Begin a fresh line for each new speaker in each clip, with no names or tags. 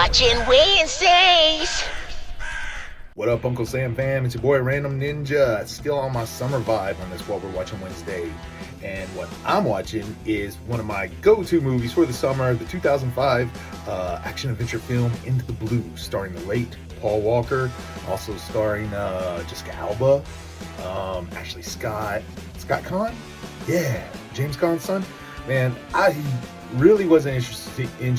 Watchin Wednesdays.
What up, Uncle Sam fam? It's your boy Random Ninja, still on my summer vibe on this What We're Watching Wednesday. And what I'm watching is one of my go-to movies for the summer, the 2005 action-adventure film Into the Blue, starring the late Paul Walker, also starring Jessica Alba, Ashley Scott Conn? Yeah, James Caan's son. Man, I really wasn't interested in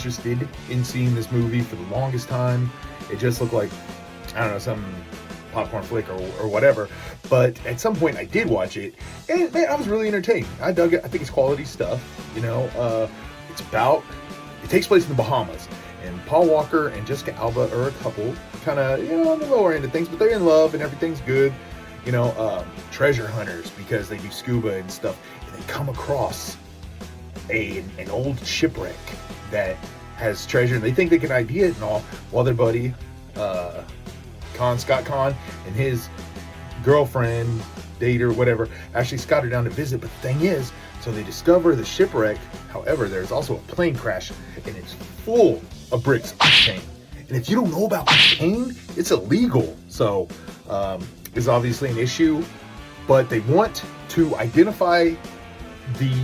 seeing this movie for the longest time. It just looked like, I don't know, some popcorn flick or whatever. But at some point I did watch it, and man, I was really entertained. I dug it. I think it's quality stuff. It takes place in the Bahamas, and Paul Walker and Jessica Alba are a couple, kind of, on the lower end of things, but they're in love and everything's good. Treasure hunters, because they do scuba and stuff, and they come across an old shipwreck that has treasure, and they think they can ID it and all, while their buddy Scott Conn and his girlfriend, date or whatever, Ashley Scott are down to visit. But the thing is, so they discover the shipwreck. However, there's also a plane crash, and it's full of bricks of cocaine. And if you don't know about cocaine, it's illegal. So it's obviously an issue, but they want to identify the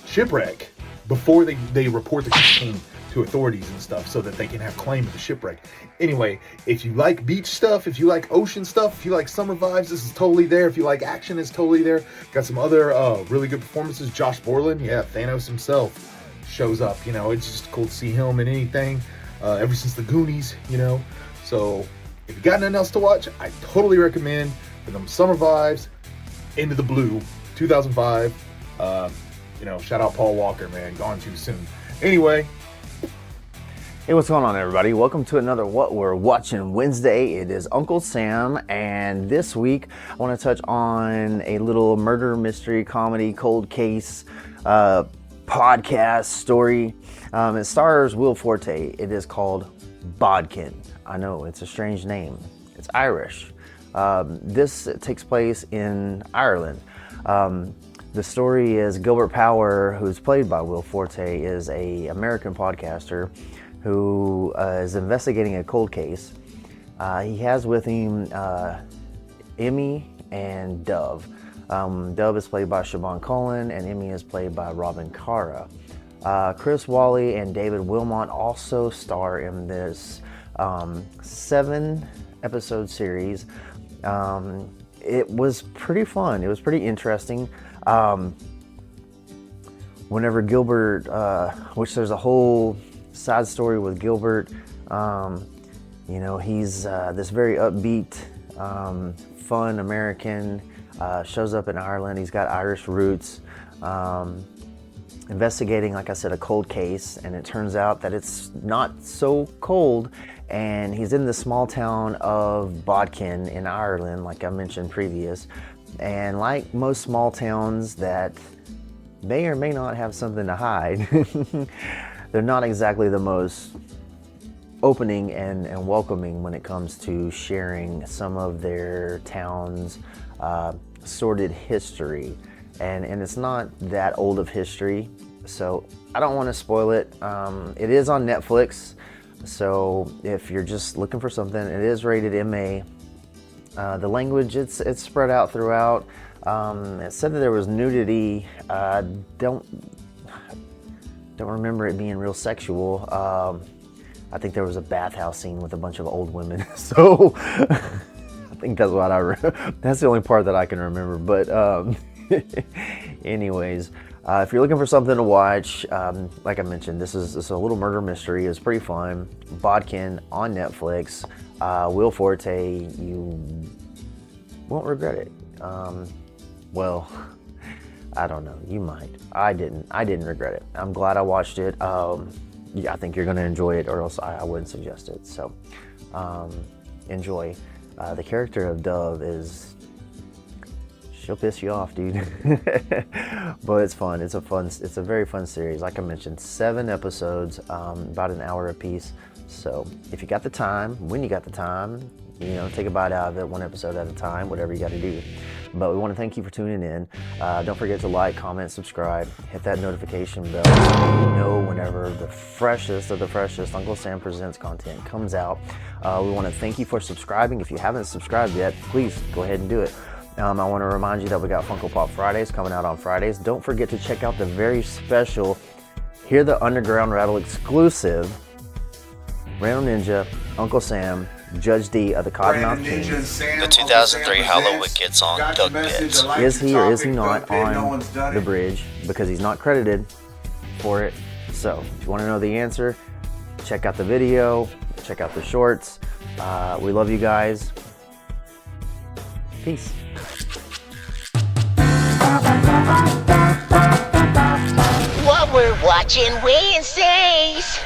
shipwreck before they report the cocaine to authorities and stuff, so that they can have claim of the shipwreck. Anyway, if you like beach stuff, if you like ocean stuff, if you like summer vibes, this is totally there. If you like action, it's totally there. Got some other really good performances. Josh Brolin, yeah, Thanos himself shows up. It's just cool to see him in anything, ever since the Goonies. So if you got nothing else to watch, I totally recommend, for them summer vibes, Into the Blue, 2005. Shout out Paul Walker, man, gone too soon. Anyway.
Hey, what's going on, everybody? Welcome to another What We're Watching Wednesday. It is Uncle Sam, and this week I want to touch on a little murder mystery comedy cold case podcast story. It stars Will Forte. It is called Bodkin. I know, it's a strange name. It's Irish. This takes place in Ireland. The story is Gilbert Power, who's played by Will Forte, is an American podcaster who is investigating a cold case. He has with him Emmy and Dove. Dove is played by Siobhan Cullen, and Emmy is played by Robin Cara. Chris Wally and David Wilmot also star in this 7-episode series. It was pretty fun. It was pretty interesting. Whenever Gilbert, which there's a whole side story with Gilbert, he's this very upbeat, fun American, shows up in Ireland. He's got Irish roots, investigating, like I said, a cold case, and it turns out that it's not so cold, and he's in the small town of Bodkin in Ireland, like I mentioned previous. And like most small towns that may or may not have something to hide, they're not exactly the most opening and welcoming when it comes to sharing some of their town's sordid history. And it's not that old of history, so I don't want to spoil it. It is on Netflix, so if you're just looking for something, it is rated MA. The language, it's spread out throughout. It said that there was nudity. Don't remember it being real sexual. I think there was a bathhouse scene with a bunch of old women. So I think that's what that's the only part that I can remember. But anyways, if you're looking for something to watch, like I mentioned, this is a little murder mystery. It's pretty fun. Bodkin on Netflix. Will Forte, you won't regret it. Well, I don't know. You might. I didn't regret it. I'm glad I watched it. I think you're going to enjoy it, or else I wouldn't suggest it. So, enjoy. The character of Dove she'll piss you off, dude. But it's fun. It's a very fun series. Like I mentioned, 7 episodes, about an hour apiece. So if you got the time, when you got the time, You know, take a bite out of it, one episode at a time, whatever you got to do. But we want to thank you for tuning in. Don't forget to like, comment, subscribe, hit that notification bell so you know whenever the freshest of the freshest Uncle Sam Presents content comes out. We want to thank you for subscribing. If you haven't subscribed yet, please go ahead and do it. I want to remind you that we got Funko Pop Fridays coming out on Fridays. Don't forget to check out the very special Hear the Underground Rattle exclusive Random Ninja, Uncle Sam, Judge D of the Cottonmouth King.
The 2003 Hollow Wickets on Duck Bits.
Is he or is he not on the bridge? Because he's not credited for it. So if you want to know the answer, check out the video, check out the shorts. We love you guys. Peace.
What we're watching Wednesdays.